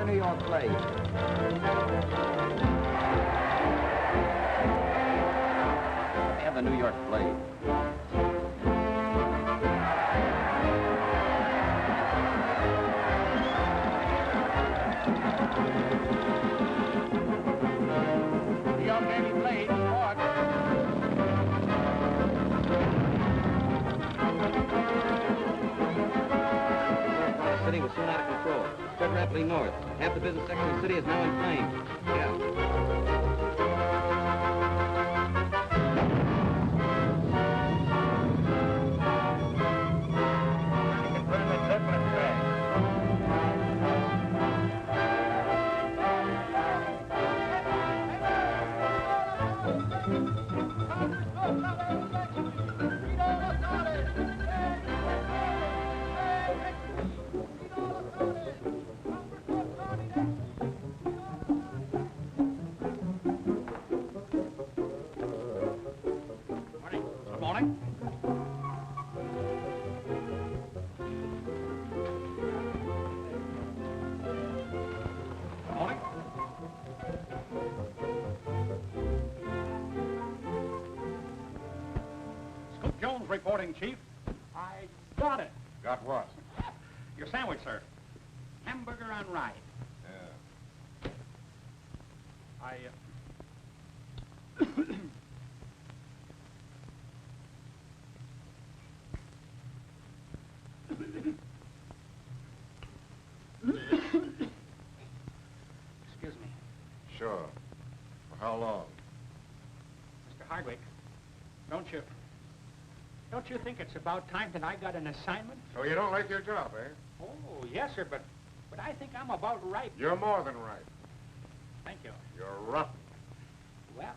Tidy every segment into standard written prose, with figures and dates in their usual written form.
the New York play. They have the New York play. New York Navy play, sport. The city was soon out of control. It spread rapidly north. Half the business section of the city is now in flames. Yeah. Reporting, Chief. I got it. Got what? Your sandwich, sir. Hamburger on rye. Yeah. Excuse me. Sure. For how long? Mr. Hardwick, don't you think it's about time that I got an assignment? So you don't like your job, eh? Oh, yes, sir, but I think I'm about ripe. You're more than right. Thank you. You're rotten. Well,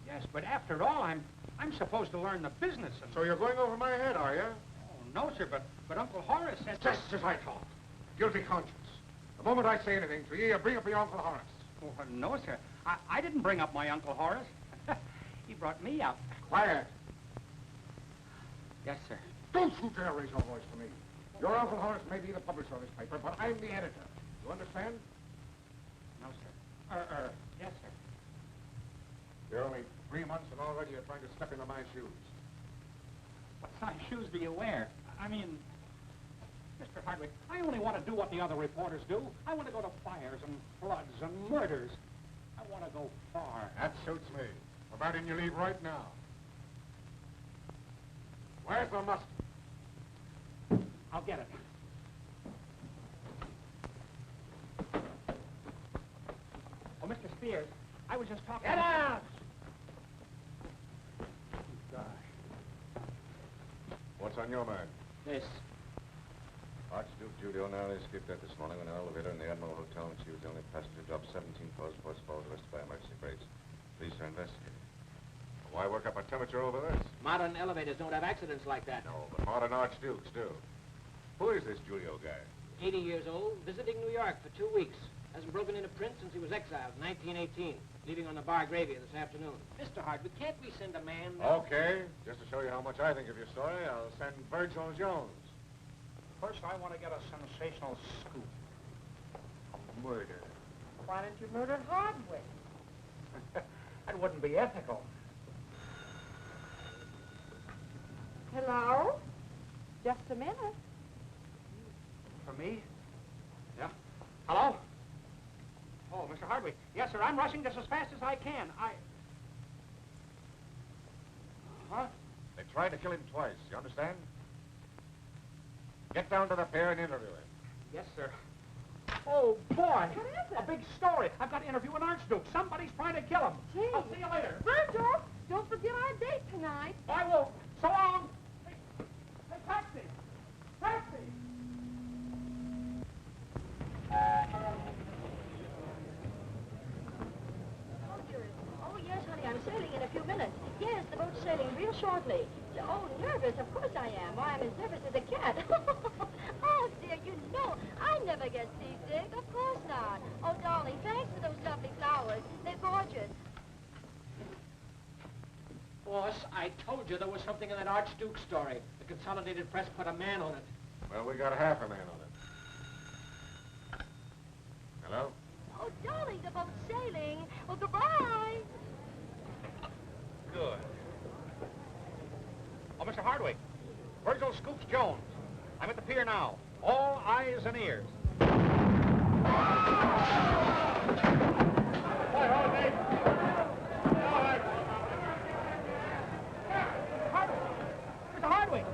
yes, but after all, I'm supposed to learn the business. And... So you're going over my head, are you? Oh, no, sir, but Uncle Horace said... Just as I thought. Guilty conscience. The moment I say anything to you, you bring up your Uncle Horace. Oh, no, sir. I didn't bring up my Uncle Horace. He brought me out. Quiet. Yes, sir. Don't you dare raise your voice to me. Your Uncle Horace may be the publisher of this paper, but I'm the editor. You understand? No, sir. Yes, sir. You're only 3 months and already you're trying to step into my shoes. What size shoes do you wear? I mean, Mr. Hardwick, I only want to do what the other reporters do. I want to go to fires and floods and murders. I want to go far. That suits me. Providing you leave right now. Where's the mustard? I'll get it. Oh, Mr. Spears, I was just talking... Get out! Gosh. What's on your mind? This. Archduke Julio narrowly escaped death this morning in an elevator in the Admiral Hotel, and she was the only passenger. Dropped 17 floors before falls arrested by emergency brakes. Police are investigating. Why work up a temperature over this? Modern elevators don't have accidents like that. No, but modern archdukes do. Who is this Julio guy? 80 years old, visiting New York for 2 weeks. Hasn't broken into print since he was exiled in 1918, leaving on the Bar Gravia this afternoon. Mr. Hardwick, can't we send a man... Okay, just to show you how much I think of your story, I'll send Virgil Jones. First, I want to get a sensational scoop. A murder. Why don't you murder Hardwick? That wouldn't be ethical. Hello? Just a minute. For me? Yeah. Hello? Oh, Mr. Hardwick. Yes, sir, I'm rushing just as fast as I can. Huh? They tried to kill him twice, you understand? Get down to the pier and interview him. Yes, sir. Oh, boy. What is it? A big story. I've got to interview an Archduke. Somebody's trying to kill him. Gee. I'll see you later. Virgil, don't forget our date tonight. I won't. So long. Hey, taxi. Taxi. Oh, yes, honey, I'm sailing in a few minutes. Yes, the boat's sailing real shortly. Oh, nervous? Of course I am. Why, I'm as nervous as a cat. Oh, dear, you know, I never get seasick. Of course not. Oh, darling, thanks for those lovely flowers. They're gorgeous. Boss, I told you there was something in that Archduke story. The Consolidated Press put a man on it. Well, we got half a man on it. darling, the boat's sailing. Well, goodbye. Good. Oh, Mr. Hardwick, Virgil Scoops Jones. I'm at the pier now. All eyes and ears. Mr. Hardwick,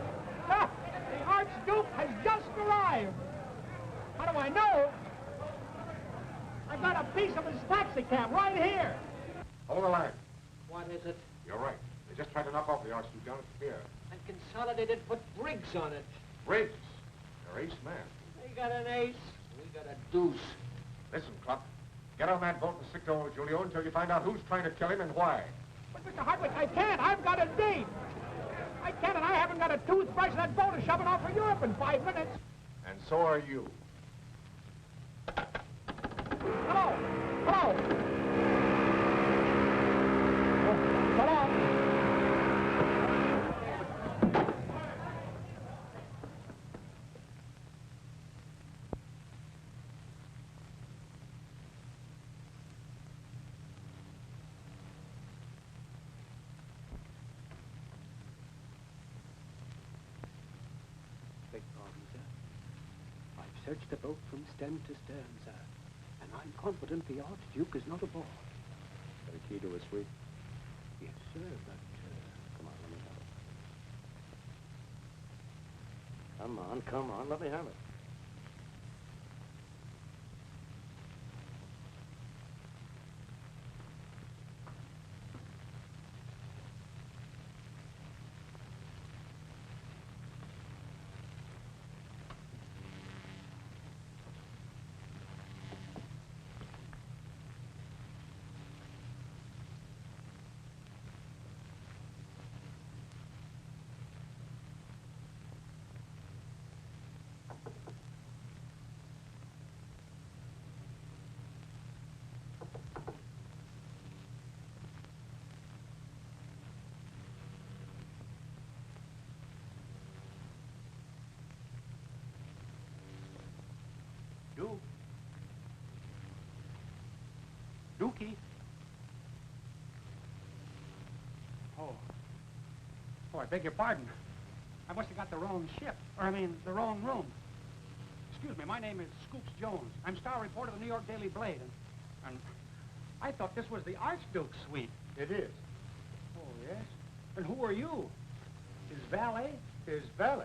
look, the Archduke has just arrived. How do I know? I've got a piece of his taxi cab right here. Hold the line. What is it? You're right. They just tried to knock off the Archduke down at the pier. And Consolidated put Briggs on it. Briggs, your ace man. They got an ace. We got a deuce. Listen, Cluck. Get on that boat and stick to old Julio until you find out who's trying to kill him and why. But, Mr. Hardwick, I can't. I've got a date. I can't, and I haven't got a toothbrush, and that boat is shoving off for Europe in 5 minutes. And so are you. Hello. Hello. Oh, so long. Beg pardon, sir. I've searched the boat from stem to stern, sir. And I'm confident the Archduke is not aboard. Got a key to a suite? Yes, sir, but, Come on, let me have it. Come on, let me have it. Duke. Dookie. Oh. Oh, I beg your pardon. I must have got the wrong ship. Or, I mean, the wrong room. Excuse me, my name is Scoops Jones. I'm star reporter of the New York Daily Blade. And I thought this was the Archduke's suite. It is. Oh, yes? And who are you? His valet? His valet?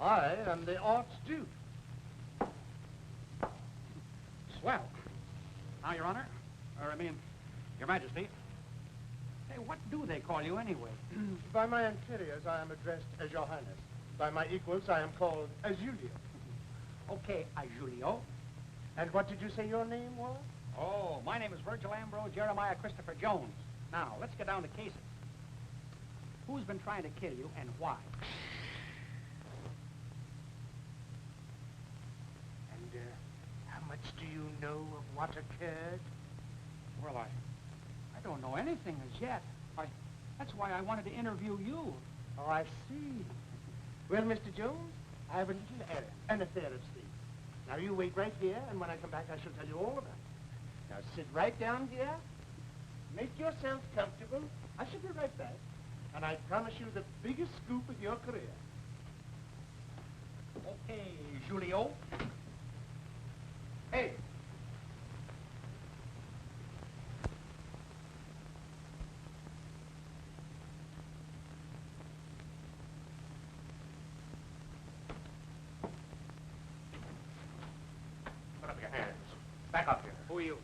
I am the Archduke. Swell. Now, Your Honor, or I mean, Your Majesty, hey, what do they call you anyway? By my inferiors, I am addressed as Your Highness. By my equals, I am called as Julio. Okay, Julio. And what did you say your name was? Oh, my name is Virgil Ambrose Jeremiah Christopher Jones. Now, let's get down to cases. Who's been trying to kill you and why? And, how much do you know of what occurred? Well, I don't know anything as yet. That's why I wanted to interview you. Oh, I see. Well, Mr. Jones, I have a little errand, an affair of state. Now, you wait right here, and when I come back, I shall tell you all about it. Now, sit right down here. Make yourself comfortable. I shall be right back. And I promise you the biggest scoop of your career. Okay, Julio. Hey! Put up your hands. Back up here. Who are you?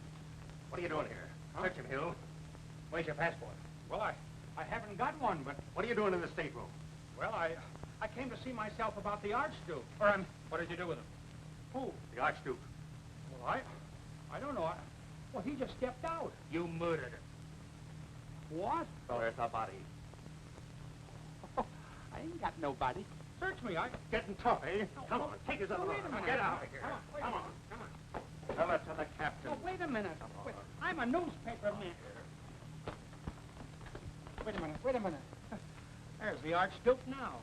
What are you doing here? Huh? Search him, Hill. Where's your passport? Well, I haven't got one, but, What are you doing in the stateroom? well, I came to see myself about the Archduke. Or, what did you do with him? Who? The Archduke. Well, I don't know. Well, he just stepped out. You murdered him. What? Where's the body? I ain't got nobody. Search me, Getting tough, eh? No, Come no, on, take his other wait arm. a minute. Get out of here. Come on, wait a Come on. minute. Come on. Tell it to the captain. Oh, wait a minute. Wait, I'm a newspaper man. Wait a minute. There's the Archduke now.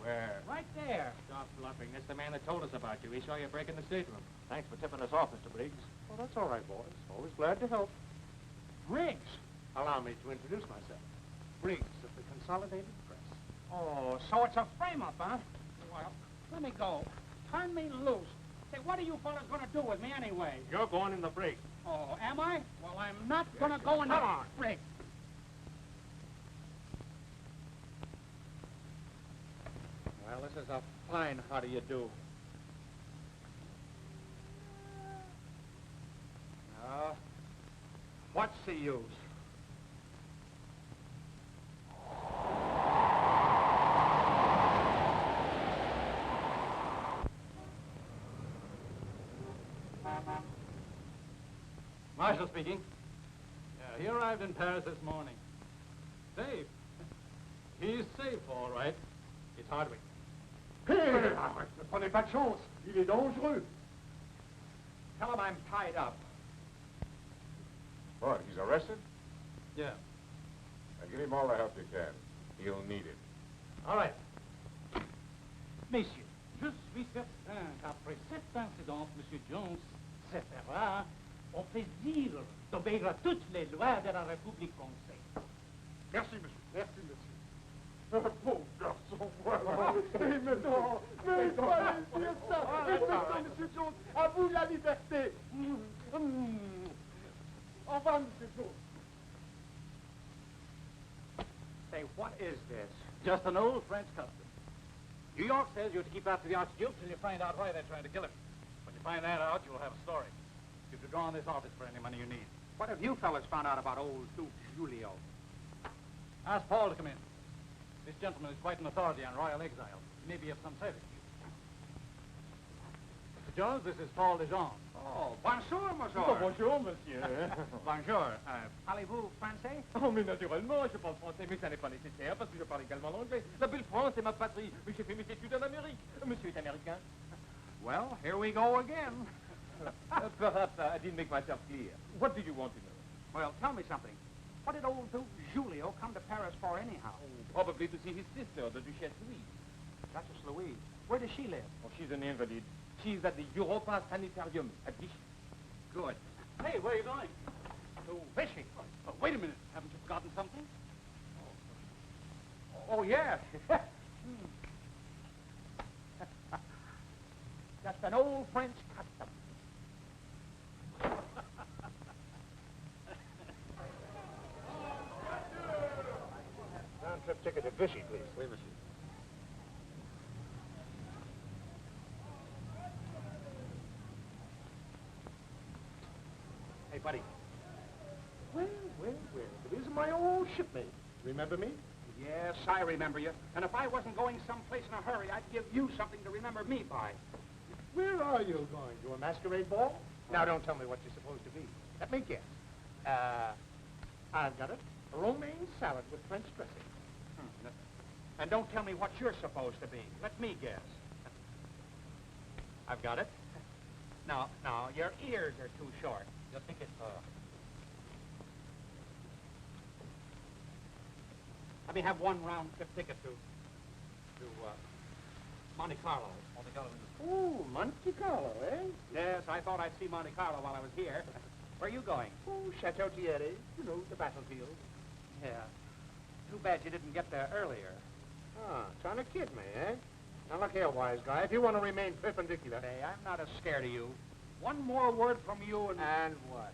Where? Right there. Stop bluffing. That's the man that told us about you. He saw you break in the stateroom. Thanks for tipping us off, Mr. Briggs. Oh, that's all right, boys. Always glad to help. Briggs. Allow me to introduce myself. Briggs of the Consolidated Press. Oh, so it's a frame-up, huh? Well, let me go. Turn me loose. Say, what are you fellas gonna do with me anyway? You're going in the brig. Oh, am I? Well, I'm not gonna go in the brig. Well, this is a fine how do you do. Now, what's the use? Marshal speaking. He arrived in Paris this morning. Safe. He's safe, all right. It's Hardwick. Hé, ne prenez pas de chance. Il est dangereux. Tell him I'm tied up. What, he's arrested? Yeah. Now give him all the help you can. He'll need it. All right. Messieurs, je suis certain qu'après cet incident, Monsieur Jones se fera au plaisir d'obéir à toutes les lois de la République française. Merci, monsieur. Merci, monsieur. Pauvre garçon, voilà. Mais non, mais il fallait dire ça. Et maintenant, monsieur Jones, à vous la liberté. Au revoir, monsieur Jones. Say, what is this? Just an old French custom. New York says you're to keep after the Archduke till you find out why they're trying to kill him. When you find that out, you'll have a story. You can draw on this office for any money you need. What have you fellas found out about old Duke Julio? Ask Paul to come in. This gentleman is quite an authority on royal exile. He may be of some service to you. Mr. Jones, this is Paul de Jean. Oh, bonjour, monsieur. Oh, bonjour, monsieur. Bonjour. Parlez-vous français? Oh, mais naturellement, je parle français, mais ça n'est pas nécessaire parce que je parle également l'anglais. La belle France est ma patrie, mais j'ai fait mes études en Amérique. Monsieur est américain? Well, here we go again. Perhaps I didn't make myself clear. What do you want to know? Well, tell me something. What did old Duke Julio come to Paris for anyhow? Probably to see his sister, the Duchess Louise. Duchess Louise. Where does she live? Oh, she's an invalid. She's at the Europa Sanitarium at Vichy. Good. Hey, where are you going? To fishing. Oh, wait a minute. Haven't you forgotten something? Oh, yes. Just an old French custom. Round-trip ticket to Vichy, please. Oui, monsieur. Hey, buddy. Well. It is my old shipmate. Remember me? Yes, I remember you. And if I wasn't going someplace in a hurry, I'd give you something to remember me by. Where are you going? To a masquerade ball? Now, don't tell me what you're supposed to be. Let me guess. I've got it. A romaine salad with French dressing. And don't tell me what you're supposed to be. Let me guess. I've got it. Now, your ears are too short. You'll think it's, Let me have one round-trip ticket to Monte Carlo. Monte Carlo. Ooh, Monte Carlo, eh? Yes, I thought I'd see Monte Carlo while I was here. Where are you going? Oh, Chateau Thierry. You know, the battlefield. Yeah. Too bad you didn't get there earlier. Ah, trying to kid me, eh? Now, look here, wise guy. If you want to remain perpendicular... Hey, I'm not as scared of you. One more word from you and... And what?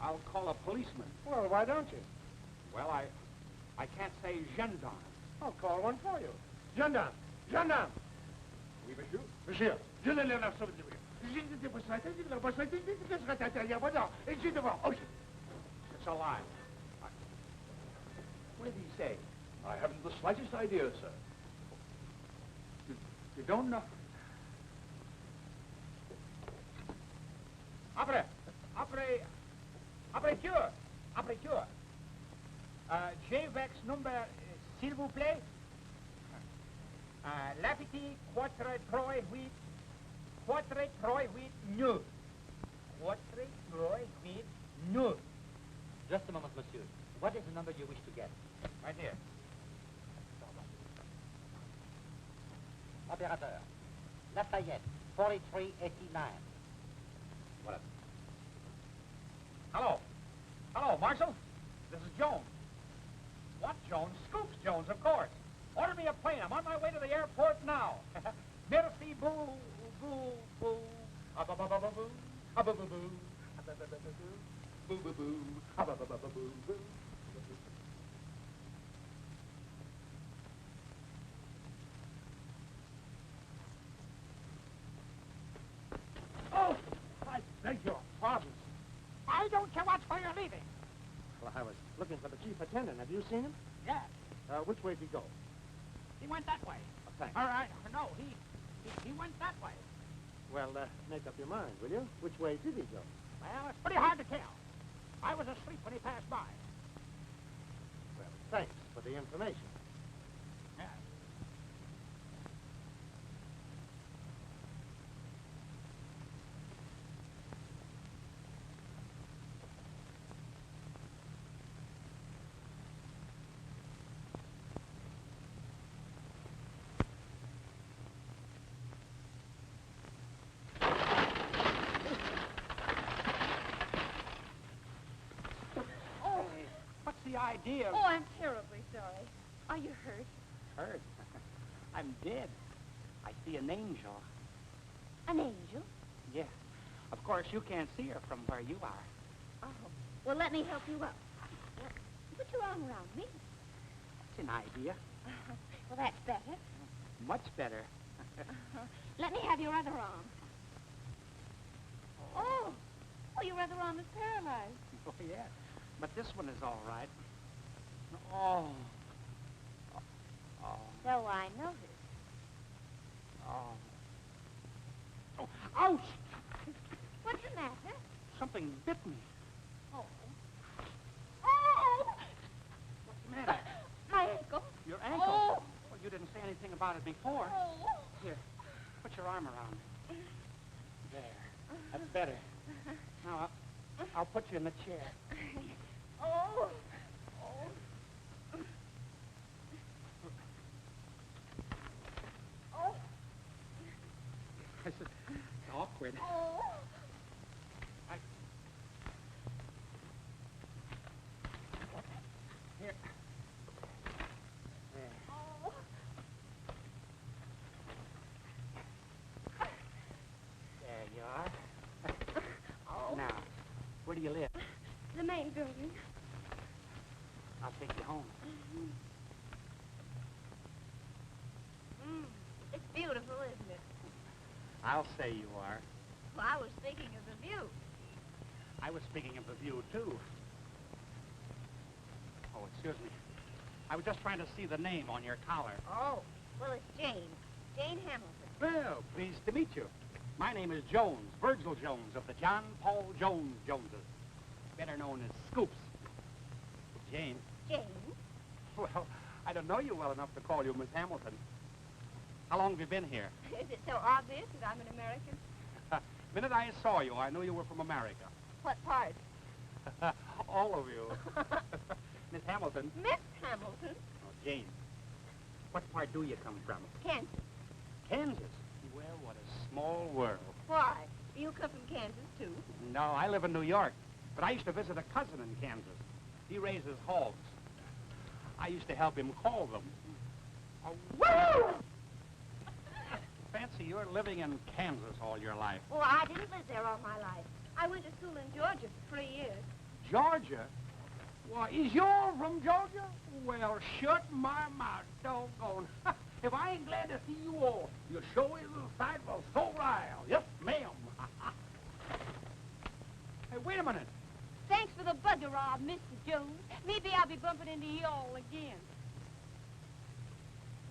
I'll call a policeman. Well, why don't you? Well, I can't say gendarme. I'll call one for you. Gendarme! Gendarme! Oui, monsieur? Monsieur, je ne l'ai pas sauvé. Je n'étais pas sorti, je n'étais pas sorti, je n'étais pas sorti, il y a pas d'or. Et j'ai devant. Oh, It's a lie. what did he say? I haven't the slightest idea, sir. You don't know? Après cure. J-Vex number, s'il vous plaît. L'appetit 438 9. 438 9. Just a moment, monsieur. What is the number you wish to get? Right here. Opérateur. Lafayette, 4389. Marshal. This is Jones. What Jones? Scoops Jones, of course. Order me a plane. I'm on my way to the airport now. Merci, boo, boo, boo. Ah-ba-ba-ba-ba-boo. Ah-ba-ba-boo. Ah-ba-ba-ba-ba-boo. Boo-boo-boo. Ah-ba-ba-ba-ba-boo. Oh, I beg your pardon. Why don't you watch where you're leaving? Well, I was looking for the chief attendant. Have you seen him? Yeah, Which way did he go? he went that way. Oh, thanks. All right. No, he went that way. Well, make up your mind, will you? Which way did he go? Well, it's pretty hard to tell. I was asleep when he passed by. Well, thanks for the information. Yeah. What's the idea? Oh, I'm terribly sorry. Are you hurt? Hurt. I'm dead. I see an angel. An angel? Yeah. Of course, you can't see her from where you are. Oh. Well, let me help you up. Put your arm around me. That's an idea. Well, that's better. Much better. Let me have your other arm. Oh. Oh, your other arm is paralyzed. Oh, yeah. But this one is all right. Oh. Oh. So I noticed. Oh. Oh. Ouch! What's the matter? Something bit me. Oh. Oh! What's the matter? My ankle. Your ankle? Oh. Well, you didn't say anything about it before. Oh. Here, put your arm around me. There. That's better. Now, I'll put you in the chair. Oh. Oh. This is awkward. Oh. Here. There. Oh. There you are. Oh. Now, where do you live? The main building. I'll take you home. It's beautiful, isn't it? I'll say you are. Well, I was thinking of the view. I was speaking of the view, too. Oh, excuse me. I was just trying to see the name on your collar. Oh. Well, it's Jane. Jane Hamilton. Well, pleased to meet you. My name is Jones, Virgil Jones of the John Paul Jones Joneses, better known as Scoops. Jane. Jane? Well, I don't know you well enough to call you Miss Hamilton. How long have you been here? Is it so obvious that I'm an American? The minute I saw you, I knew you were from America. What part? All of you. Miss Hamilton. Miss Hamilton. Oh, Jane. What part do you come from? Kansas. Kansas. Well, what a small world. Why? You come from Kansas, too? No, I live in New York, but I used to visit a cousin in Kansas. He raises hogs. I used to help him call them. Oh, woo! Fancy you're living in Kansas all your life. Oh, I didn't live there all my life. I went to school in Georgia for 3 years. Georgia? Why, is you from Georgia? Well, shut my mouth, doggone. If I ain't glad to see you all, you sure is a sight of a soul rile. Yes, ma'am. Hey, wait a minute. Thanks for the bugger rob, Mr. Jones. Maybe I'll be bumping into y'all again.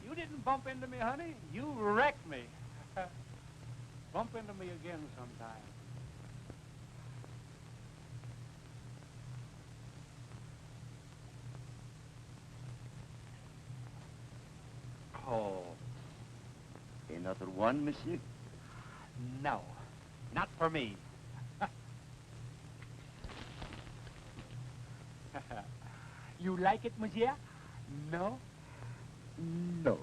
You didn't bump into me, honey. You wrecked me. Bump into me again sometime. Oh. Another one, monsieur? No, not for me. You like it, monsieur? No? No.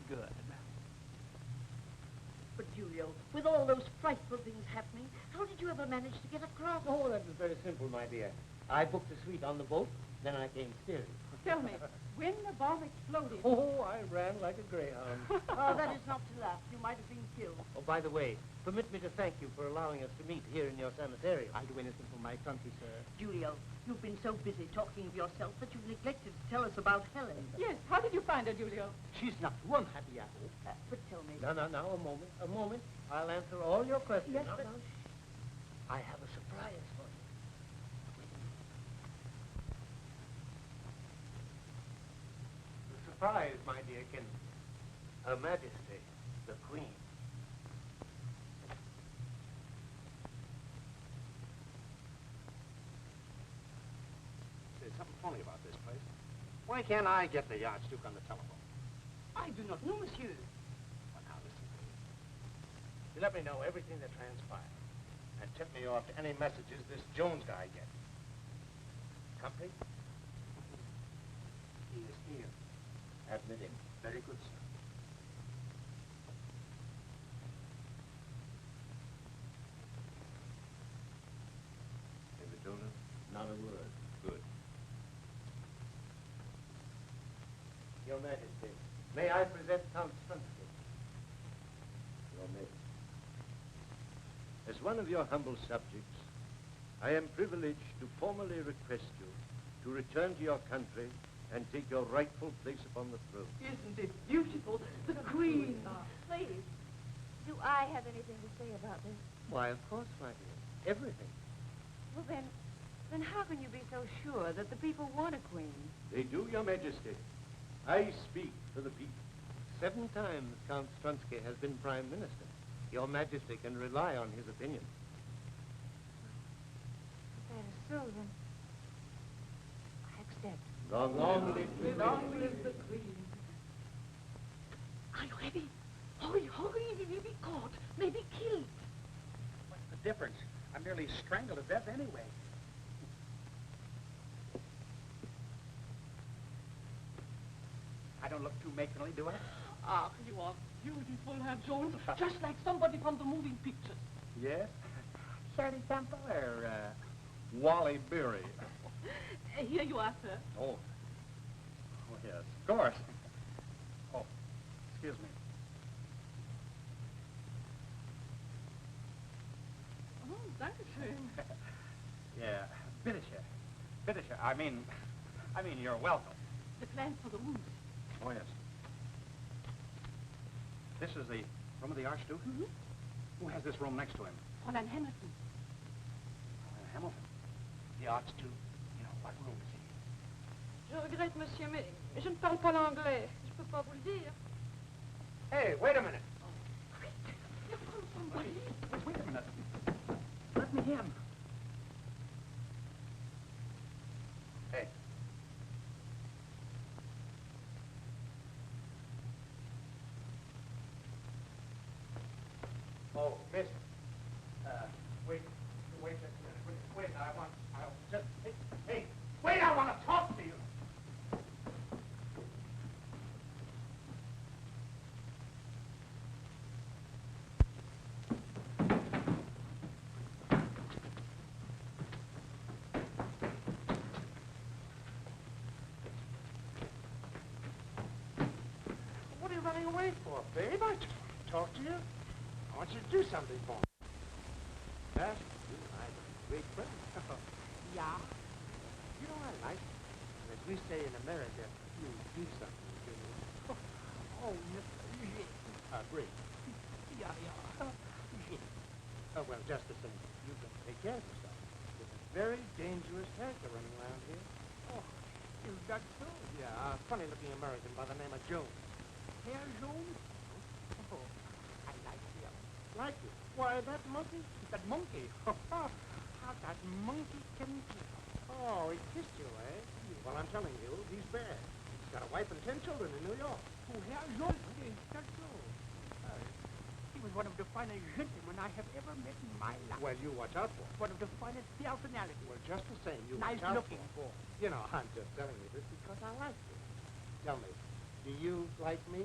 Good. But, Julio, with all those frightful things happening, how did you ever manage to get across? Oh, that was very simple, my dear. I booked a suite on the boat, then I came steering. Tell me, when the bomb exploded... Oh, I ran like a greyhound. Oh, that is not to laugh. You might have been killed. Oh, by the way, permit me to thank you for allowing us to meet here in your sanitarium. I'll do anything for my country, sir. Julio, you've been so busy talking of yourself that you've neglected to tell us about Helen. Yes, how did you find her, Julio? She's not one happy apple. But tell me... No, a moment. I'll answer all your questions. Yes, Now, but- now, shh. I have a surprise for you. The surprise, my dear Ken. Her Majesty, the Queen. There's something funny about this place. Why can't I get the Archduke on the telephone? I do not know, monsieur. Well, now, listen to me. You let me know everything that transpired. And tip me off to any messages this Jones guy gets. Company? He is here. Admit him. Very good, sir. David Dolan? Not a word. Good. Your Majesty, may I present Count Strunsky? Your Majesty. As one of your humble subjects, I am privileged to formally request you to return to your country and take your rightful place upon the throne. Isn't it beautiful? The Queen. Please, do I have anything to say about this? Why, of course, my dear. Everything. Well, then how can you be so sure that the people want a queen? They do, Your Majesty. I speak for the people. 7 times Count Strunsky has been Prime Minister. Your Majesty can rely on his opinion. If that is so, then I accept. Long live Long live the Queen. Are you ready? Hurry, hurry. We will be caught. Maybe killed. What's the difference? I'm nearly strangled to death anyway. I don't look too matronly, do I? Ah, you are beautiful, Herr Jones. Just like somebody from the moving pictures. Yes? Shirley Temple or Wally Beery? Here you are, sir. Oh. Oh, yes, of course. Oh, excuse me. Oh, dankeschön. Yeah, bitteschön. Bitteschön. I mean, you're welcome. The plans for the rooms. Oh, yes. This is the room of the Archduke? Mm-hmm. Who has this room next to him? Fräulein Hamilton. Hamilton. The Archduke. You know, what room is he? Je regrette, monsieur, mais je ne parle pas l'anglais. Je peux pas vous le dire. Hey, wait a minute. Here comes somebody. Wait a minute. Let me in. Hey. Oh, miss. Wait just a minute. Wait, hey, wait, I want to talk to you. What are you running away for, babe? I talk to you. I want you to do something for me. Yes, you and I are great friends. Yeah. You know, I like it. And as we say in America, you do something to me. Oh, Mr. Break. Yeah. Oh, well, just the same. You've got to take care of yourself. There's a very dangerous character running around here. Oh, is that so? Yeah, a funny-looking American by the name of Jones. Herr Jones? Oh, I like him. Like you? Why, that monkey? That monkey. How that monkey can kill. Oh, he kissed you, eh? Well, I'm telling you, he's bad. He's got a wife and 10 children in New York. Oh, Herr Jones, is that so? He was one of the finest gentlemen I have ever met in my life. Well, you watch out for him. One of the finest personalities. Well, just the same, you Nice watch out looking for him. You know, I'm just telling you this because I like you. Tell me, do you like me?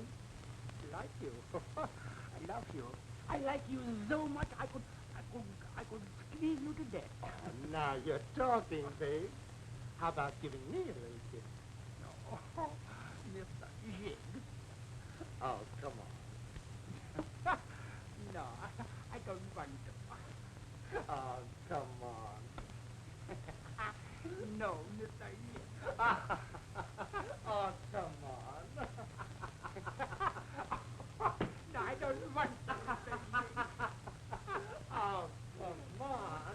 Like you. I love you. I like you so much I could freeze you to death. Now you're talking, babe. How about giving me a little kiss? No, Mr. Jig. Oh, come on. No, I don't want to. Oh, come on. No, Mr. Jig. Oh, come on. No, I don't want to, Mr. Jig. Oh, come on.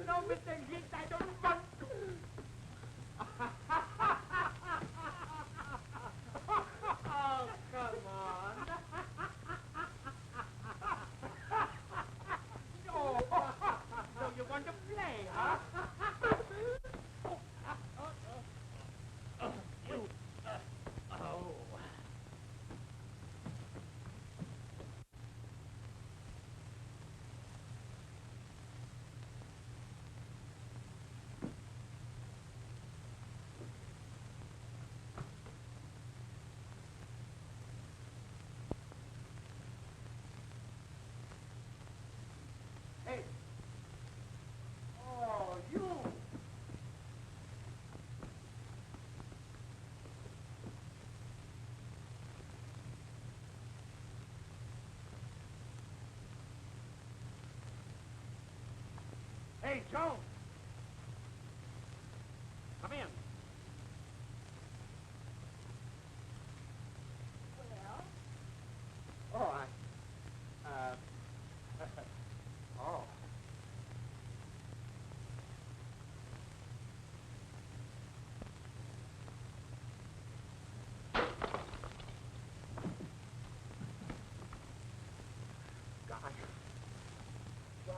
No, Mr. Jig, I don't want to. Oh, come on. No. So you want to play, huh? Oh. Hey. Oh, you. Hey, Joe. Come in. Well, Oh, oh. Gosh. Joe.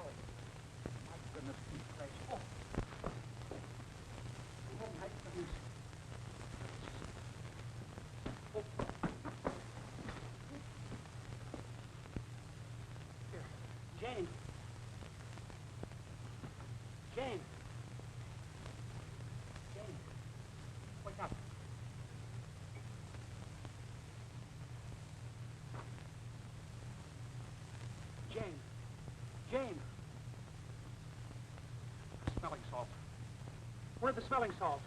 My goodness, these place. Oh. Oh, my goodness. Oh. Here. Jane. Jane. Jane. Wake up. Jane. Jane. Smelling salt. Where's the smelling salt?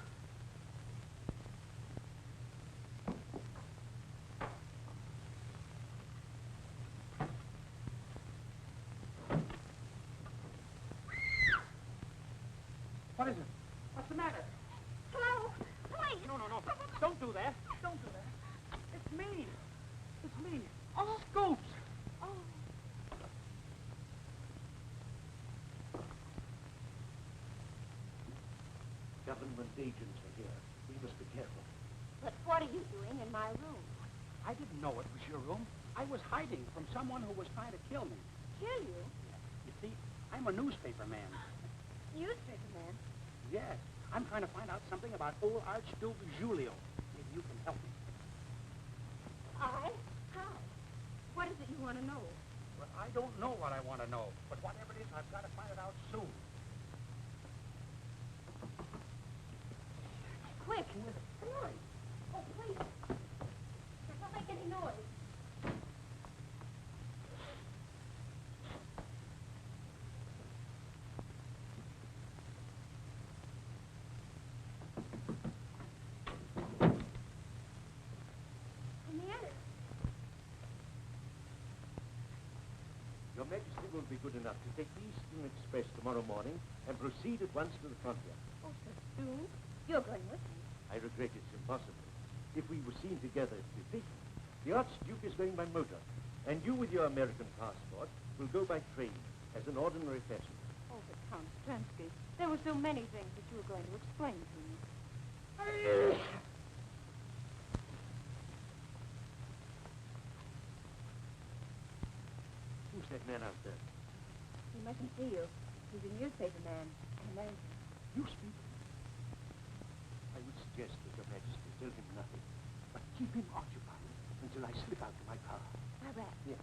What is it? What's the matter? hello, please. No. Don't do that. Don't do that. It's me. It's me. Oh. Scoops. Oh. Government agents are here. We must be careful. But what are you doing in my room? I didn't know it was your room. I was hiding from someone who was trying to kill me. Kill you? You see, I'm a newspaper man. Newspaper man? Yes. I'm trying to find out something about old Archduke Julio. Maybe you can help me. I? How? What is it you want to know? Well, I don't know what I want to know, but whatever it is, I've got to find it out soon. Quick. Come on. Oh, please. Don't make any noise. Come here. Your Majesty will be good enough to take the Eastern Express tomorrow morning and proceed at once to the frontier. Oh, so soon? You're going with me. I regret it's impossible. If we were seen together, it would be fatal. The Archduke is going by motor, and you with your American passport will go by train as an ordinary passenger. Oh, but Count Stransky, there were so many things that you were going to explain to me. Who's that man out there? He mustn't see you. He's a newspaper man. An American. Newspaper? I would suggest that Your Majesty tell him nothing, but keep him occupied until I slip out to my car. All right. Yes.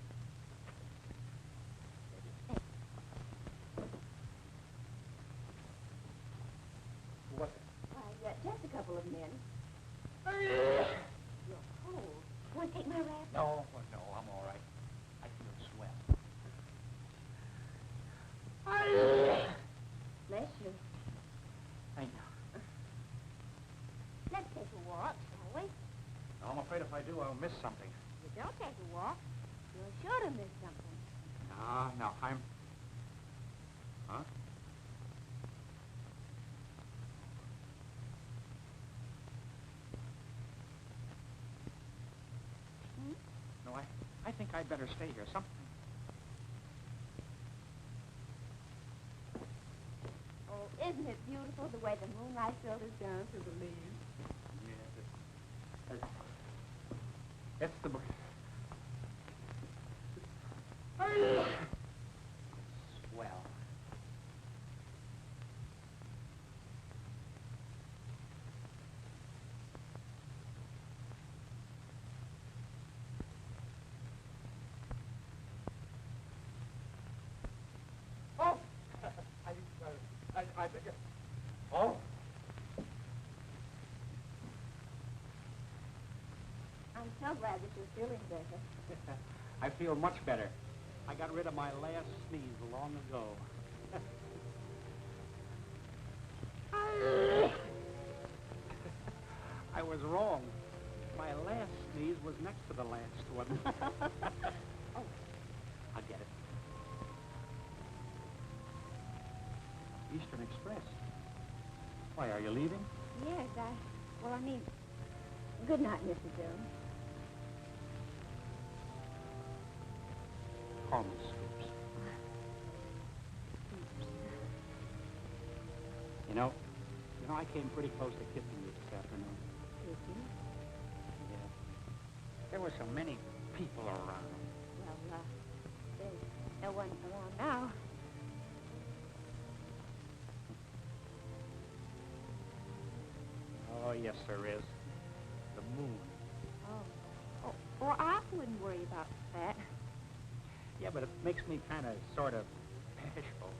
What? Why, just a couple of men. You're cold. Want to take my wrap? No, I'm all right. I feel swell. afraid if I do, I'll miss something. You don't take a walk. You're sure to miss something. No, I'm... Huh? No, I think I'd better stay here. Something... Oh, isn't it beautiful the way the moonlight filters down through the leaves? Yes, it's the... Swell. Oh! I think it... Oh! I'm so glad that you're feeling better. I feel much better. I got rid of my last sneeze long ago. I was wrong. My last sneeze was next to the last one. Oh, I'll get it. Eastern Express. Why, are you leaving? Yes, well, I mean, good night, Mr. Jones. Call me Scoops. You know, I came pretty close to kissing you this afternoon. Did you? Yeah. There were so many people around. Well, there's no one around now. Oh, yes, there is. The moon. Oh, well, I wouldn't worry about that. Yeah, but it makes me kind of, sort of, bashful.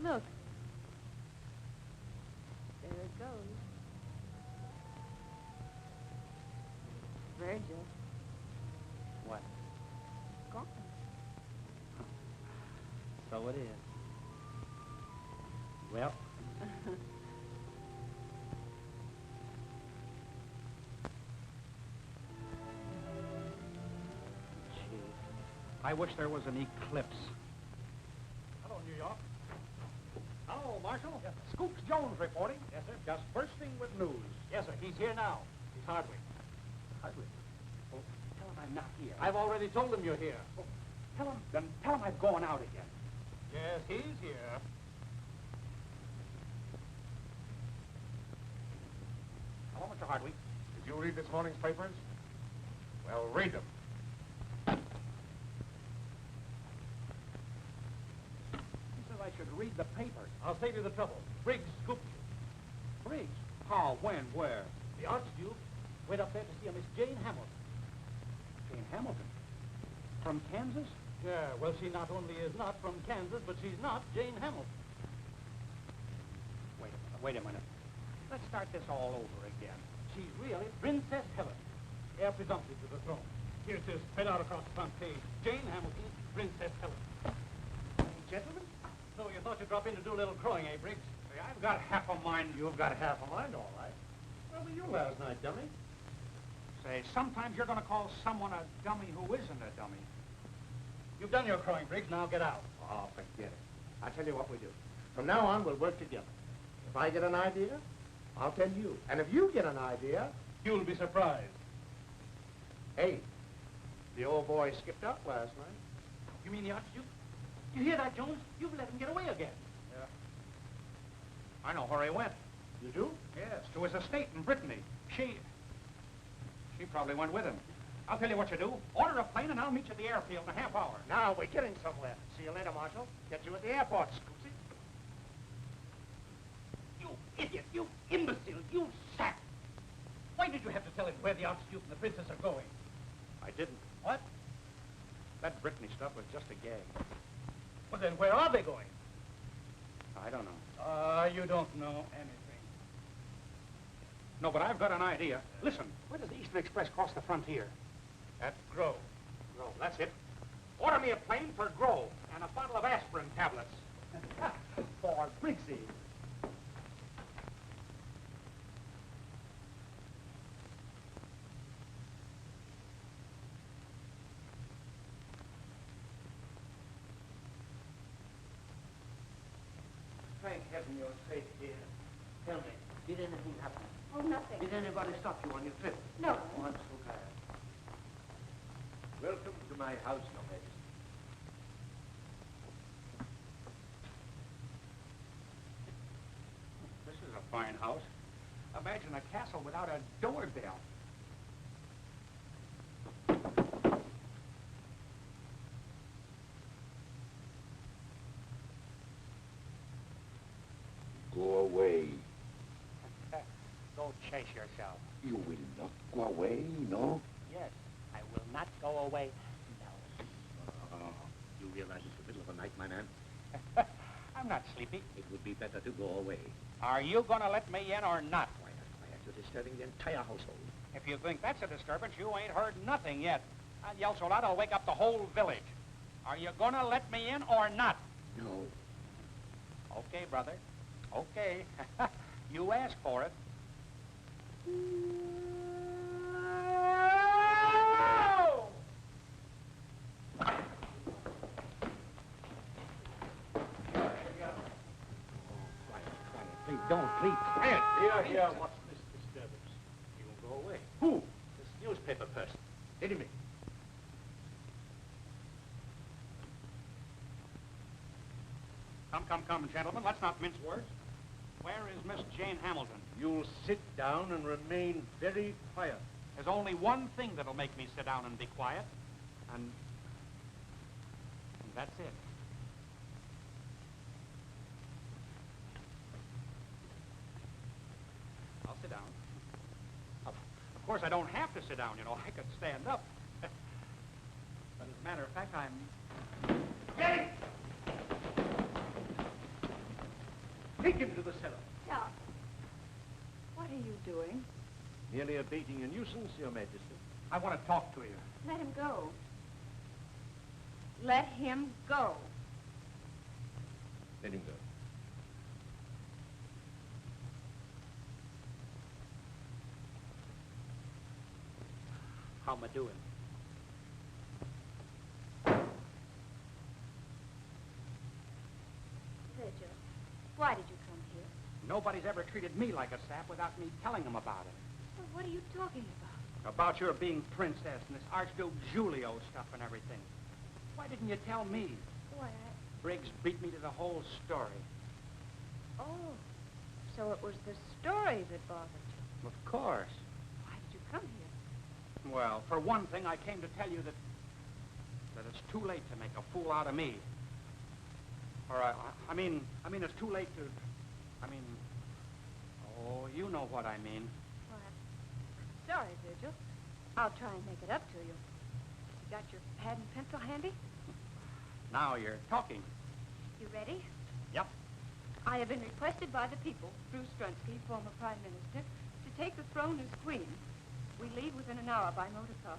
Look. There it goes. Virgil. What? Gone. So it is. Well. Gee, I wish there was an eclipse. Hello, New York. Hello, Marshal. Yes, Scoops Jones reporting. Yes, sir. Just bursting with news. Yes, sir. He's here now. He's Hardwick. Hardwick? Well, tell him I'm not here. I've already told him you're here. Oh, tell him I've gone out again. Yes, he's here. Hello, Mr. Hardwick. Did you read this morning's papers? Well, read them. He said I should read the papers. I'll save you the trouble. Briggs scooped you. Briggs? How? When? Where? The Archduke went up there to see a Miss Jane Hamilton. Jane Hamilton? From Kansas? Yeah, well, she not only is not from Kansas, but she's not Jane Hamilton. Wait a minute. Let's start this all over again. She's really Princess Helen, heir presumptive to the throne. Here it is, spread out across the front page. Jane Hamilton, Princess Helen. Gentlemen? So you thought you'd drop in to do a little crowing, eh, Briggs? Hey, I've got half a mind. You've got half a mind, all right. Where were you last night, dummy? Say, sometimes you're going to call someone a dummy who isn't a dummy. You've done your crowing, Briggs. Now get out. Oh, forget it. I'll tell you what we do. From now on, we'll work together. If I get an idea, I'll tell you. And if you get an idea, You'll be surprised. hey, the old boy skipped out last night. You mean the Archduke? You hear that, Jones? You've let him get away again. Yeah. I know where he went. You do? Yes, to his estate in Brittany. She probably went with him. I'll tell you what you do. Order a plane and I'll meet you at the airfield in a half hour. Now we're getting somewhere. See you later, Marshal. Get you at the airport, Scoopsy. You idiot! You imbecile! You sap! Why did you have to tell him where the Archduke and the Princess are going? I didn't. What? That Brittany stuff was just a gag. Well, then where are they going? I don't know. You don't know anything. No, but I've got an idea. Listen, where does the Eastern Express cross the frontier? At Grove. Grove, that's it. Order me a plane for Grove and a bottle of aspirin tablets. For Briggsy. Thank heaven you're safe here. Tell me, did anything happen? Oh, nothing. Did anybody stop you on your trip? No. Oh, I'm so glad. Welcome to my house, Your Majesty. This is a fine house. Imagine a castle without a doorbell. Go away. Go chase yourself. You will not go away, no? Yes, I will not go away. No. You realize it's the middle of the night, my man? I'm not sleepy. It would be better to go away. Are you going to let me in or not? Quiet, quiet. You're disturbing the entire household. If you think that's a disturbance, you ain't heard nothing yet. I'll yell so loud I'll wake up the whole village. Are you gonna let me in or not? No. Okay, brother. Okay. You asked for it. Please, don't. Please, quiet. Here. What's this disturbance? You won't go away. Who? This newspaper person. Let him in. Come, gentlemen. Let's not mince words. Where is Miss Jane Hamilton? You'll sit down and remain very quiet. There's only one thing that'll make me sit down and be quiet, and that's it. I'll sit down. Of course, I don't have to sit down, you know. I could stand up. But as a matter of fact, I'm... Get him! Take him to the cellar. Stop. What are you doing? Merely abating a nuisance, Your Majesty. I want to talk to you. Let him go. Let him go. Let him go. How am I doing? Virgil, why did you come here? Nobody's ever treated me like a sap without me telling them about it. Well, what are you talking about? About your being princess and this Archduke Julio stuff and everything. Why didn't you tell me? Why, Briggs beat me to the whole story. Oh, so it was the story that bothered you. Of course. Why did you come here? Well, for one thing, I came to tell you that it's too late to make a fool out of me. Or I mean, it's too late to. Oh, you know what I mean. Well, I'm sorry, Virgil. I'll try and make it up to you. You got your pad and pencil handy? Now you're talking. You ready? Yep. I have been requested by the people, through Strunsky, former Prime Minister, to take the throne as Queen. We leave within an hour by motor car.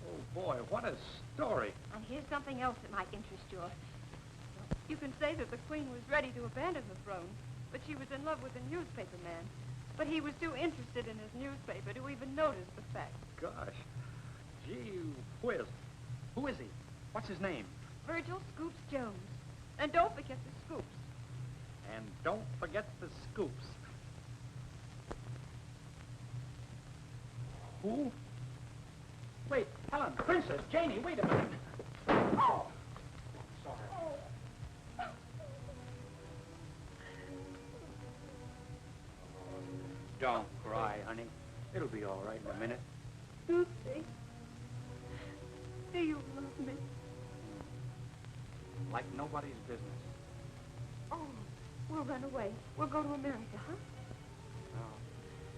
Oh, boy, what a story. And here's something else that might interest you. You can say that the Queen was ready to abandon the throne, but she was in love with a newspaper man. But he was too interested in his newspaper to even notice the fact. Gosh. Gee whiz. Who is he? What's his name? Virgil Scoops Jones. And don't forget the scoops. And don't forget the scoops. Who? Wait, Helen, Princess, Janie, wait a minute. Oh! Sorry. Don't cry, honey. It'll be all right in a minute. Lucy, do you love me? Like nobody's business. Oh, we'll run away. We'll go to America, huh? No.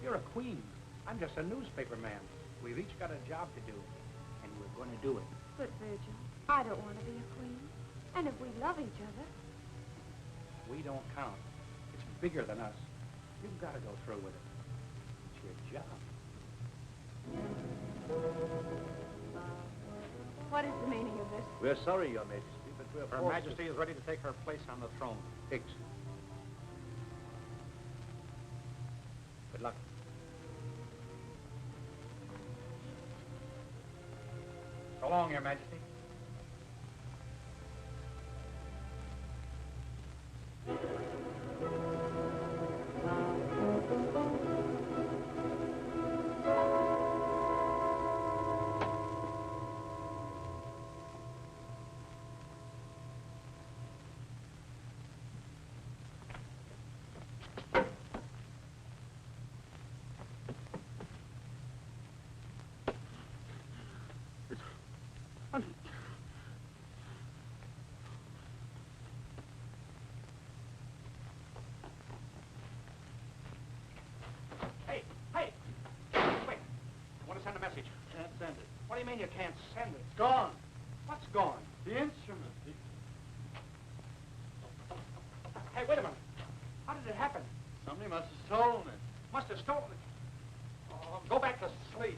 You're a queen. I'm just a newspaper man. We've each got a job to do, and we're going to do it. But, Virgil, I don't want to be a queen. And if we love each other... We don't count. It's bigger than us. You've got to go through with it. It's your job. What is the meaning of this? We're sorry, Your Majesty, but we're Her forced Majesty is ready to take her place on the throne. Hicks. Good luck. So long, Your Majesty. Hey, hey! Wait. I want to send a message. Can't send it. What do you mean you can't send it? It's gone. What's gone? The instrument. Hey, wait a minute. How did it happen? Somebody must have stolen it. Must have stolen it. Oh, go back to sleep.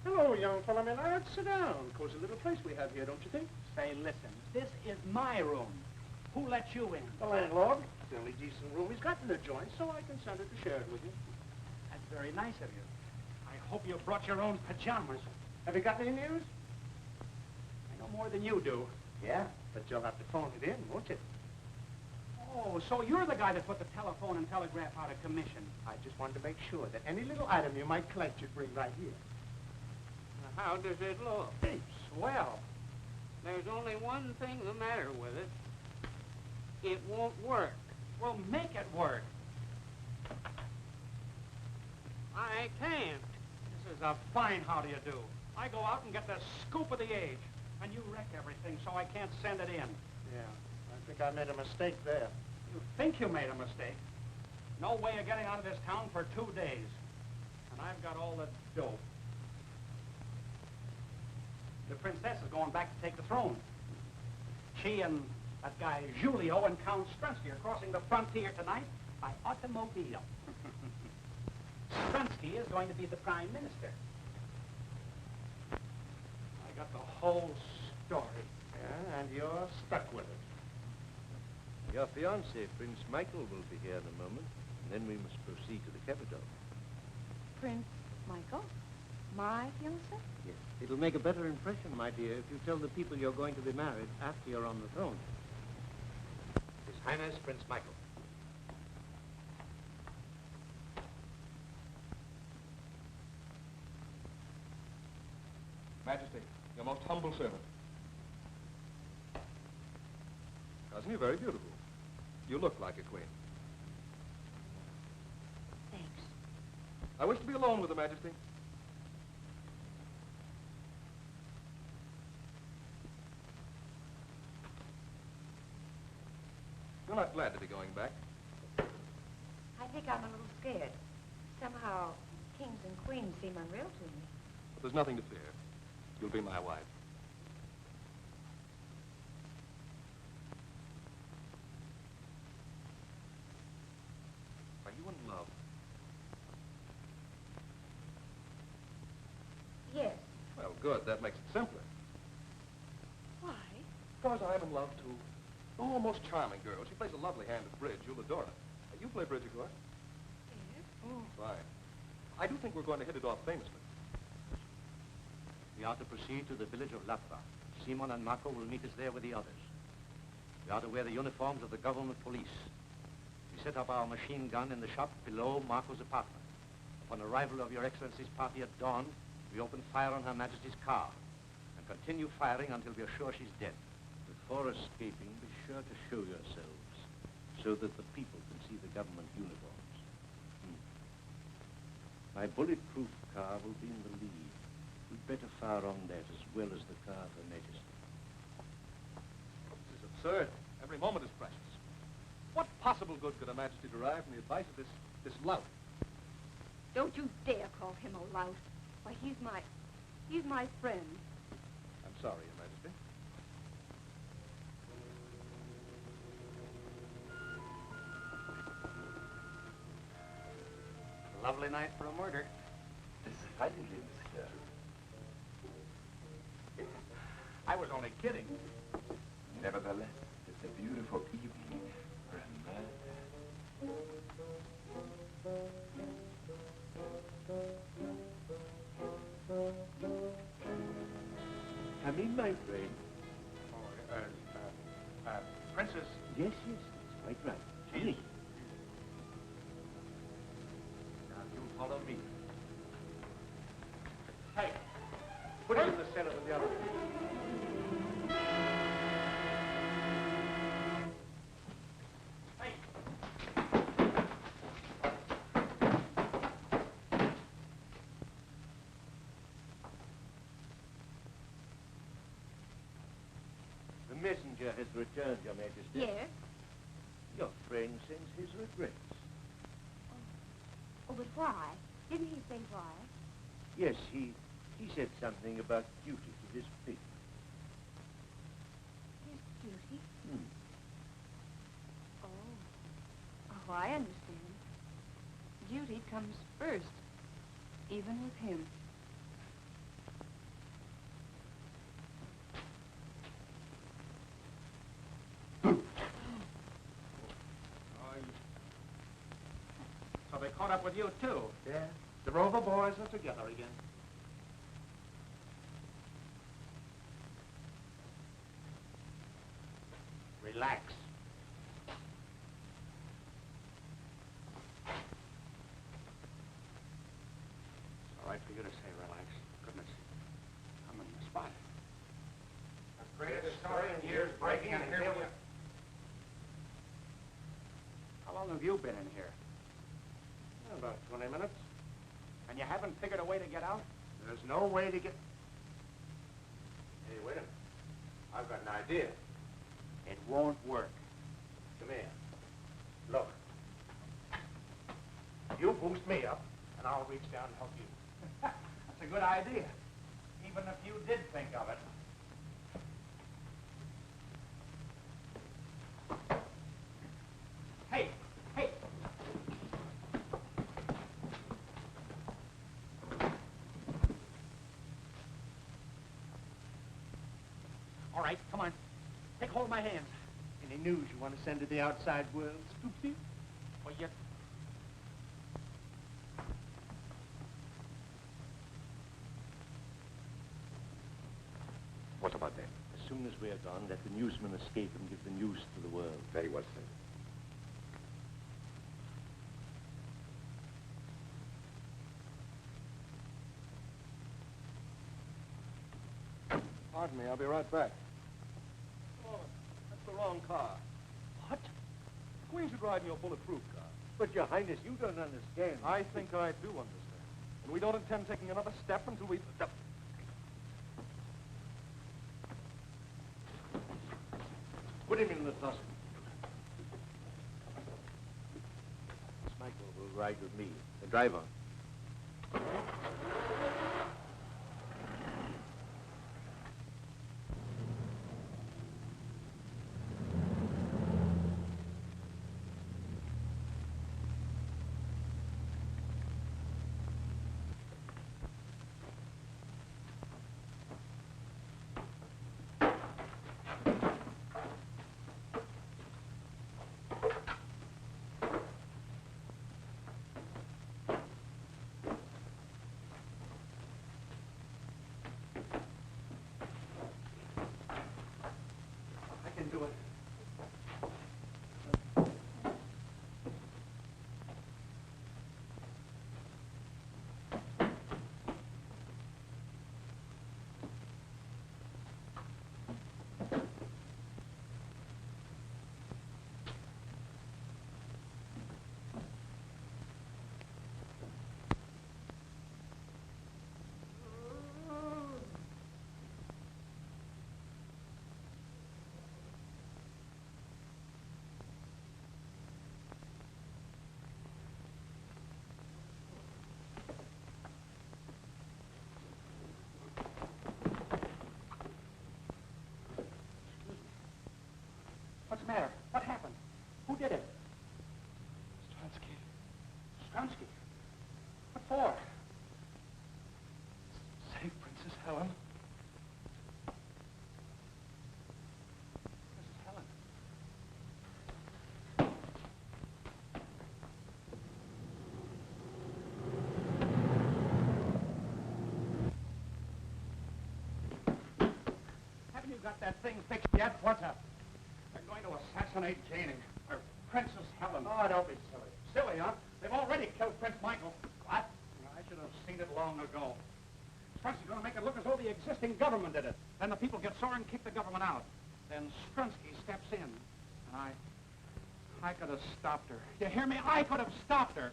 Hello, young fella. Maynard. Sit down. Cozy little place we have here, don't you think? Say, listen, this is my room. Who let you in? The landlord. It's the only decent room he's got in the joint, so I consented to share it with you. That's very nice of you. I hope you brought your own pajamas. Have you got any news? I know more than you do. Yeah, but you'll have to phone it in, won't you? Oh, so you're the guy that put the telephone and telegraph out of commission. I just wanted to make sure that any little item you might collect you'd bring right here. How does it look? Hey, swell. There's only one thing the matter with it. It won't work. Well, make it work. I can't. This is a fine how do you do. I go out and get the scoop of the age, and you wreck everything, so I can't send it in. Yeah, I think I made a mistake there. You think you made a mistake? No way of getting out of this town for 2 days. And I've got all the dough. The princess is going back to take the throne. She and that guy Julio and Count Strunsky are crossing the frontier tonight by automobile. Strunsky is going to be the prime minister. I got the whole story. Yeah, and you're stuck with it. Your fiancé, Prince Michael, will be here in a moment, and then we must proceed to the capital. Prince Michael? My fiancé? Yes. It'll make a better impression, my dear, if you tell the people you're going to be married after you're on the throne. His Highness Prince Michael. Majesty, your most humble servant. Cousin, you're very beautiful. You look like a queen. Thanks. I wish to be alone with the Majesty. You're not glad to be going back. I think I'm a little scared. Somehow, kings and queens seem unreal to me. But there's nothing to fear. You'll be my wife. Are you in love? Yes. Well, good. That makes it simpler. Why? Because I'm in love, too. Oh, most charming girl. She plays a lovely hand at bridge. You'll adore her. You play bridge, of course? Yes. Oh, fine. I do think we're going to hit it off famously. We are to proceed to the village of Latra. Simon and Marco will meet us there with the others. We are to wear the uniforms of the government police. We set up our machine gun in the shop below Marco's apartment. Upon arrival of Your Excellency's party at dawn, we open fire on Her Majesty's car and continue firing until we are sure she's dead. Before escaping, be sure to show yourselves so that the people can see the government uniforms. My bulletproof car will be in the lead. We'd better fire on that as well as the car of Her Majesty. This is absurd. Every moment is precious. What possible good could Her Majesty derive from the advice of this lout? Don't you dare call him a lout. Why, he's my friend. I'm sorry, Your Majesty. Lovely night for a murder. Decidedly, monsieur. I was only kidding. Nevertheless, it's a beautiful evening for a murder. Come in, my friend. Princess. Yes, that's quite right. Gee. Now, you follow me. Hey, put him in the center of the other. The messenger has returned, Your Majesty. Yes? Your friend sends his regrets. Oh, but why? Didn't he say why? Yes, he said something about duty to his people. His duty? Hmm. Oh, I understand. Duty comes first, even with him. So they caught up with you, too. Yeah, the Rover boys are together again. Relax. It's all right for you to say relax. Goodness, I'm in the spot. The greatest story in years breaking, and here we are. How long have you been in here? About 20 minutes. And you haven't figured a way to get out? There's no way to get... Hey, wait a minute. I've got an idea. It won't work. Come here. Look. You boost me up, and I'll reach down and help you. That's a good idea. Even if you did think of it. Hey! Hey! All right, come on. Take hold of my hands. Any news you want to send to the outside world, Scoopsy? Well, you... What about that? As soon as we are gone, let the newsmen escape and give the news to the world. Very well said. Pardon me, I'll be right back. Oh, that's the wrong car. What? The Queen should ride in your bulletproof car. But, Your Highness, you don't understand. I think I do understand. And we don't intend taking another step until we... Put him in the closet. Miss Michael will ride with me. The driver. Do it. What's the matter? What happened? Who did it? Stransky. Stransky? What for? Save Princess Helen. Princess Helen. Haven't you got that thing fixed yet? What's up? They're going to assassinate Janie, or Princess Helen. Oh, don't be silly. Silly, huh? They've already killed Prince Michael. What? I should have seen it long ago. Strunsky's going to make it look as though the existing government did it. Then the people get sore and kick the government out. Then Strunsky steps in. And I could have stopped her. You hear me? I could have stopped her.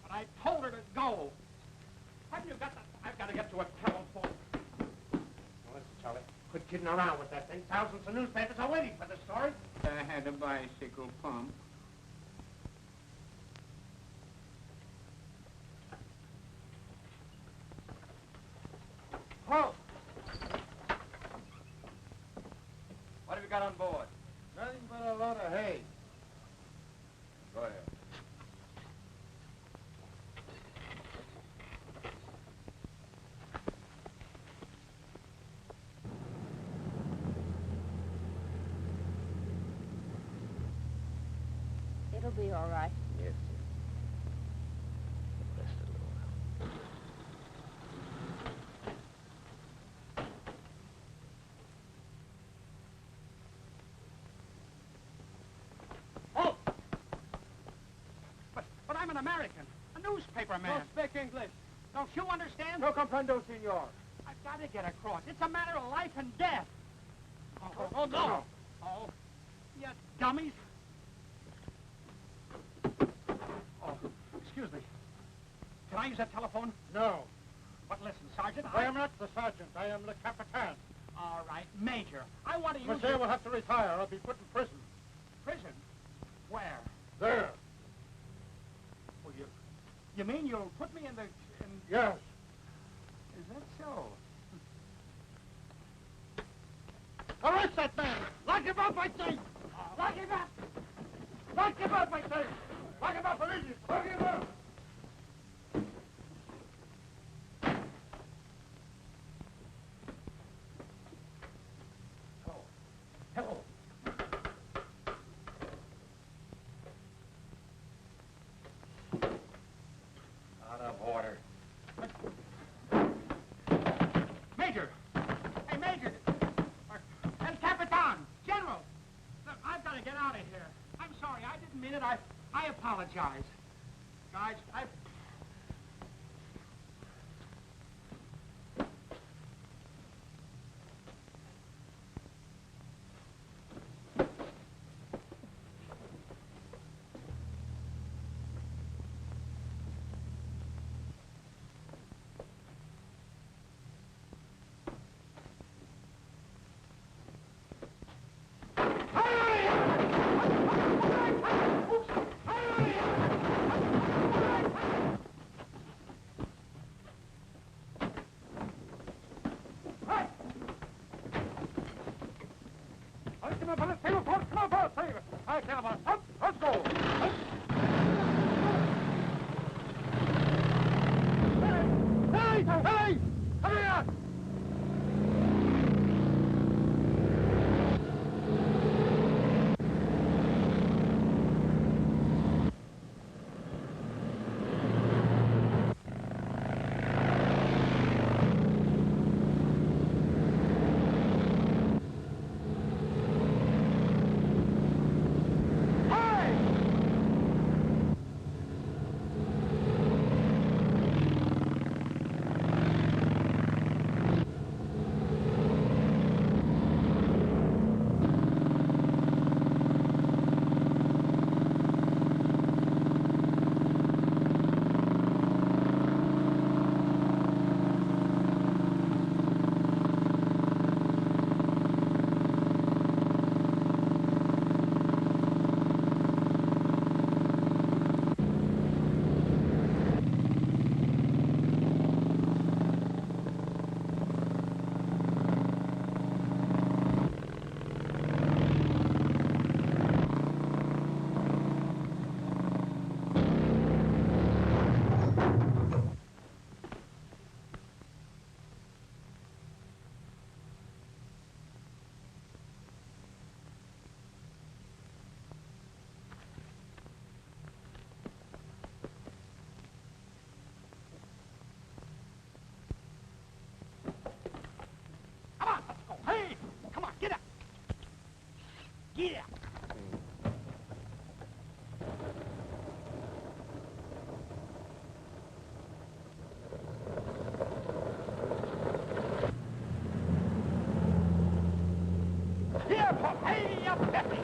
But I told her to go. Haven't you got that? I've got to get to a telephone. Now, listen, Charlie. Quit kidding around with that thing. Thousands of newspapers are waiting for the story. I had a bicycle pump. Oh, What have you got on board? nothing but a lot of hay. Go ahead. It'll be all right. Yes, Rest a little while. Oh! But I'm an American, a newspaper man. Don't speak English. Don't you understand? No comprendo, senor. I've got to get across. It's a matter of life and death. Oh, no. Oh, you dummies. Oh, excuse me. Can I use that telephone? No. But listen, Sergeant, I am not the sergeant. I am the capitan. All right, Major. I want to use Monsieur will have to retire or be put in prison. prison. Where? There. Well, you mean you'll put me in the... Yes. Is that so? Arrest that man! Lock him up, I say! Lock him up! Lock him up, I say! Lock him up, immediately! Lock him up! Hello. Out of order. Major! Hey, Major! El Capitan! General! Look, I've got to get out of here. I'm sorry, I didn't mean it. I apologize. Guys, Let's go! Hey! Hey! Hurry up! Yeah. Here, Pop. Hey, up, Peppy.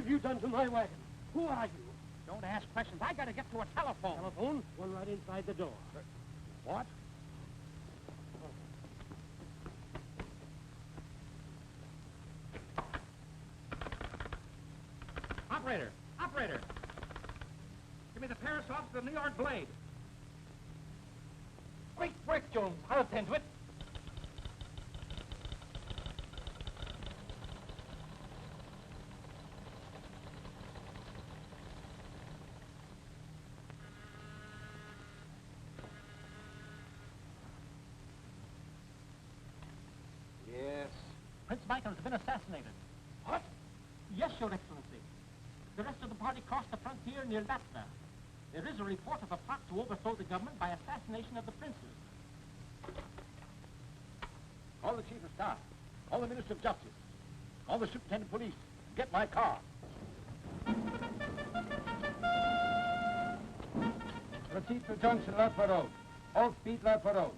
you done to my wagon? Who are you? Don't ask questions. I gotta get to a telephone. Telephone? One right inside the door. What? Operator! Operator! Give me the Paris office of the New York Blade. Great work, Jones. I'll attend to it. Yes. Prince Michael has been assassinated. What? Yes, Your Excellency. The rest of the party crossed the frontier near Latva. There is a report of a plot to overthrow the government by assassination of the princes. Call the Chief of Staff. Call the Minister of Justice. Call the Superintendent of Police. Get my car. Proceed to junction Latva Road. All speed Latva Road.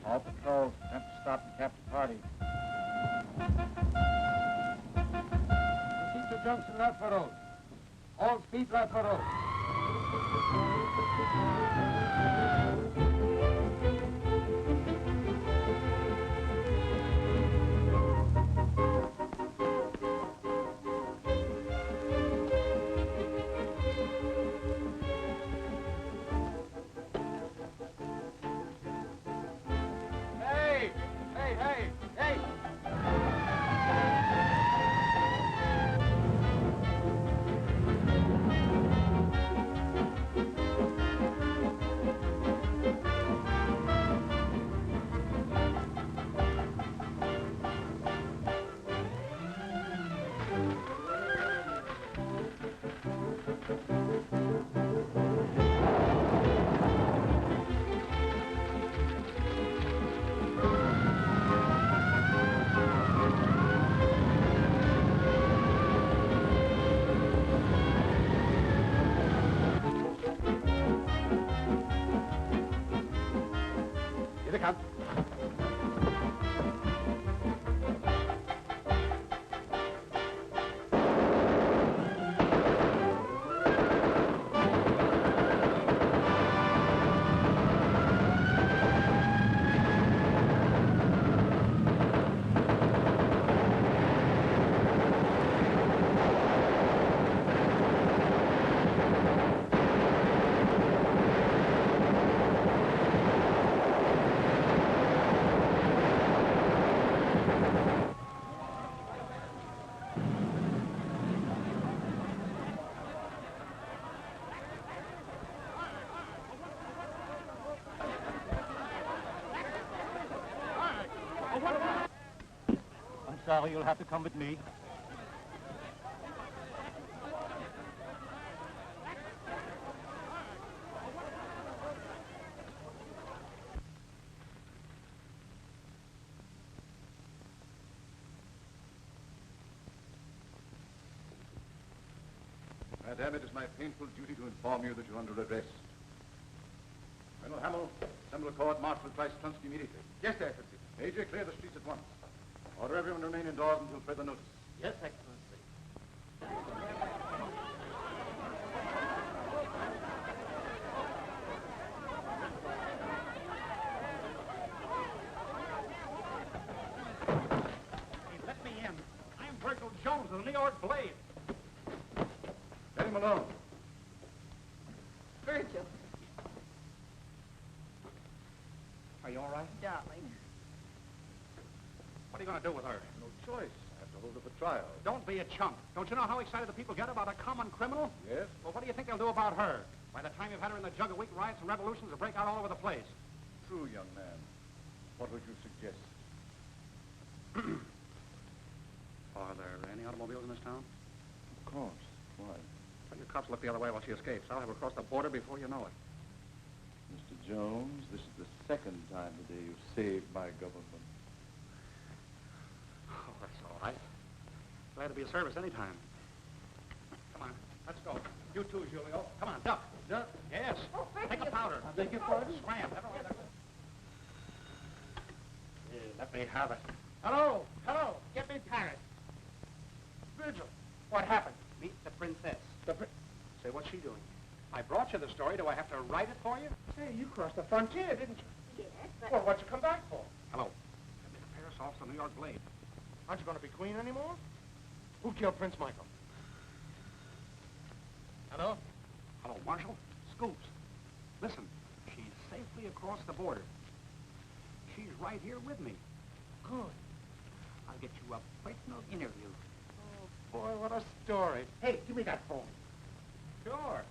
All patrols attempt to stop and capture party. Proceed to junction Latva Road. All speed Latva Road. Here they come. I'm sorry, you'll have to come with me. Madame, it is my painful duty to inform you that you're under arrest. Colonel Hamill, assemble a court, march for Price Trunsky immediately. Yes, Excellency. Major, clear the streets at once. Order everyone to remain indoors until further notice. Yes, Excellency. Hey, let me in. I'm Virgil Jones of the New York Blade. Let him alone. Virgil, Are you all right? darling. What are you going to do with her? No choice. I have to hold her for trial. Don't be a chump. Don't you know how excited the people get about a common criminal? Yes? Well, what do you think they'll do about her? By the time you've had her in the jug of week, riots and revolutions will break out all over the place. True, young man. What would you suggest? Are there any automobiles in this town? Of course. Why? Tell your cops look the other way while she escapes. I'll have her cross the border before you know it. Mr. Jones, this is the second time today you've saved my government. Oh, that's all right. Glad to be of service anytime. Come on, let's go. You too, Julio. Come on, duck. Duck? Yes. Oh, Take the powder. I beg your pardon? Scram. Everywhere there. Here, let me have it. Hello, hello, get me Paris. Virgil, what happened? Meet the princess. Say, what's she doing? I brought you the story. Do I have to write it for you? Hey, you crossed the frontier, didn't you? Yes, but... Well, what'd you come back for? Hello. Miss Paris off the New York Blade. Aren't you going to be queen anymore? Who killed Prince Michael? Hello? Hello, Marshal. Scoops. Listen, she's safely across the border. She's right here with me. Good. I'll get you a personal interview. Oh, boy, what a story. Hey, give me that phone. Sure.